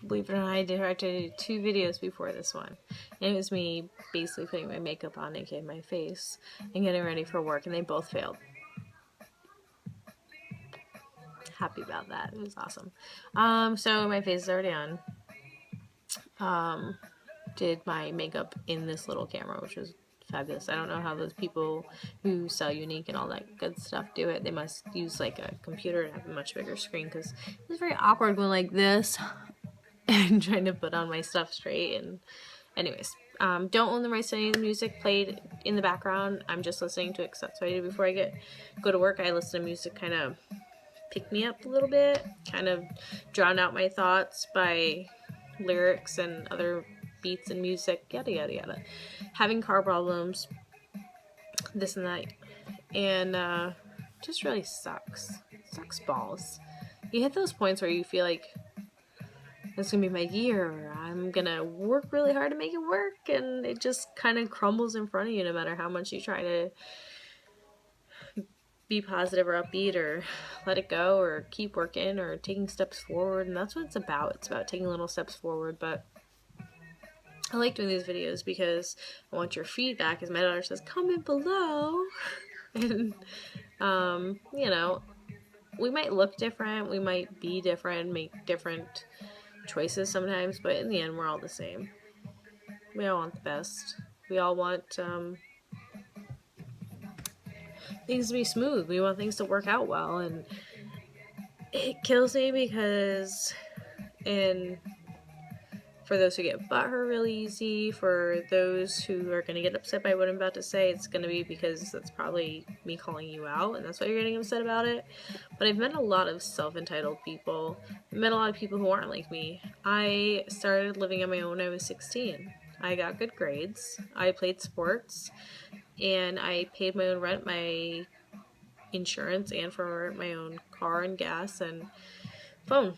believe it or not, I directed 2 videos before this one. And it was me basically putting my makeup on, aka my face, and getting ready for work, and they both failed. Happy about that. It was awesome. So my face is already on. Did my makeup in this little camera, which was fabulous. I don't know how those people who sell Unique and all that good stuff do it. They must use like a computer and have a much bigger screen, because it was very awkward going like this and trying to put on my stuff straight. And anyways, don't own the rights to any of the music played in the background. I'm just listening to it because that's what I do before I go to work. I listen to music, kind of pick me up a little bit, kind of drown out my thoughts by lyrics and other beats and music, yada yada yada. Having car problems, this and that, and just really sucks balls. You hit those points where you feel like it's gonna be my year, or I'm gonna work really hard to make it work, and it just kind of crumbles in front of you no matter how much you try to be positive or upbeat or let it go or keep working or taking steps forward. And that's what it's about. It's about taking little steps forward. But I like doing these videos because I want your feedback. As my daughter says, comment below. And you know, we might look different, we might be different, make different choices sometimes, but in the end we're all the same. We all want the best. We all want things to be smooth. We want things to work out well, and it kills me because, and for those who get butthurt really easy, for those who are going to get upset by what I'm about to say, it's going to be because that's probably me calling you out, and that's why you're getting upset about it. But I've met a lot of self-entitled people. I've met a lot of people who aren't like me. I started living on my own when I was 16. I got good grades. I played sports. And I paid my own rent, my insurance, and for my own car and gas and phone.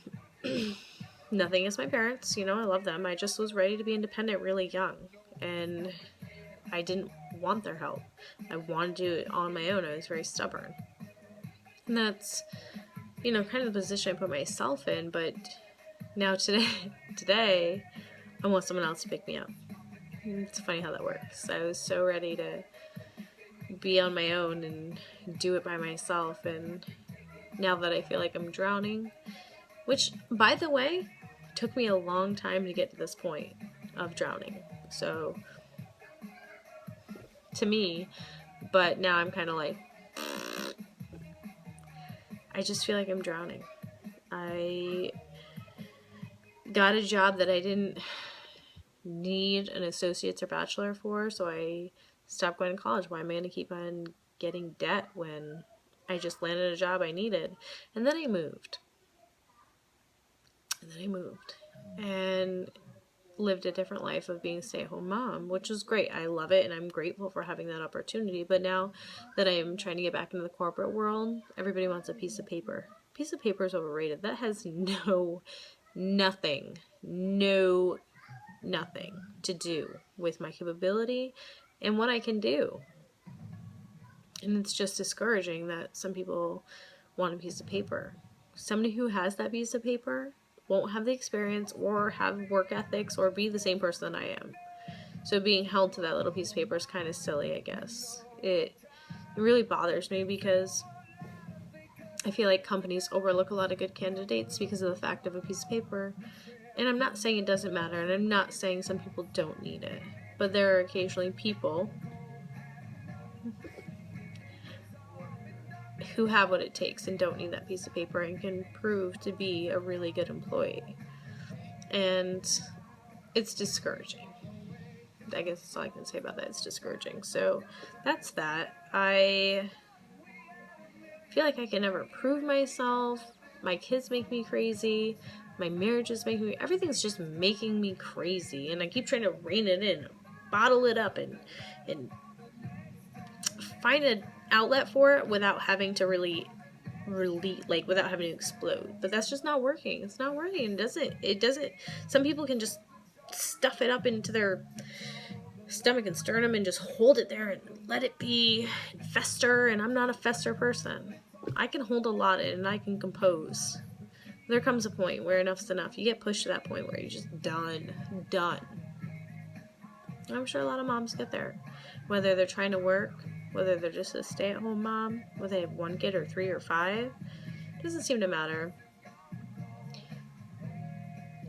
Nothing against my parents, you know, I love them. I just was ready to be independent really young, and I didn't want their help. I wanted to do it on my own. I was very stubborn. And that's, you know, kind of the position I put myself in. But now today, I want someone else to pick me up. It's funny how that works. I was so ready to be on my own and do it by myself, and now that I feel like I'm drowning, which, by the way, took me a long time to get to this point of drowning, so to me, but now I'm kind of like, I just feel like I'm drowning. I got a job that I didn't need an associate's or bachelor for, so I stopped going to college. Why am I going to keep on getting debt when I just landed a job I needed? And then I moved. And lived a different life of being a stay-at-home mom, which was great. I love it, and I'm grateful for having that opportunity. But now that I am trying to get back into the corporate world, everybody wants a piece of paper. A piece of paper is overrated. That has nothing to do with my capability and what I can do. And it's just discouraging that some people want a piece of paper. Somebody who has that piece of paper won't have the experience or have work ethics or be the same person that I am. So being held to that little piece of paper is kind of silly, I guess. It really bothers me because I feel like companies overlook a lot of good candidates because of the fact of a piece of paper. And I'm not saying it doesn't matter, and I'm not saying some people don't need it. But there are occasionally people who have what it takes and don't need that piece of paper and can prove to be a really good employee. And it's discouraging. I guess that's all I can say about that. It's discouraging. So that's that. I feel like I can never prove myself. My kids make me crazy. My marriage is making me... Everything's just making me crazy. And I keep trying to rein it in, bottle it up, and find an outlet for it without having to really without having to explode. But that's just not working. It's not working. It doesn't. Some people can just stuff it up into their stomach and sternum and just hold it there and let it be and fester, and I'm not a fester person. I can hold a lot and I can compose. There comes a point where enough's enough. You get pushed to that point where you're just done. I'm sure a lot of moms get there. Whether they're trying to work, whether they're just a stay-at-home mom, whether they have 1 kid or 3 or 5, doesn't seem to matter.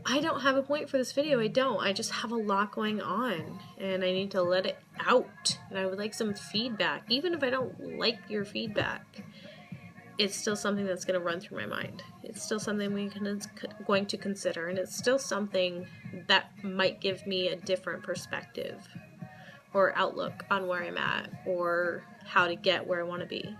I don't have a point for this video. I don't. I just have a lot going on, and I need to let it out. And I would like some feedback. Even if I don't like your feedback, it's still something that's going to run through my mind. It's still something we're going to consider, and it's still something that might give me a different perspective or outlook on where I'm at or how to get where I want to be.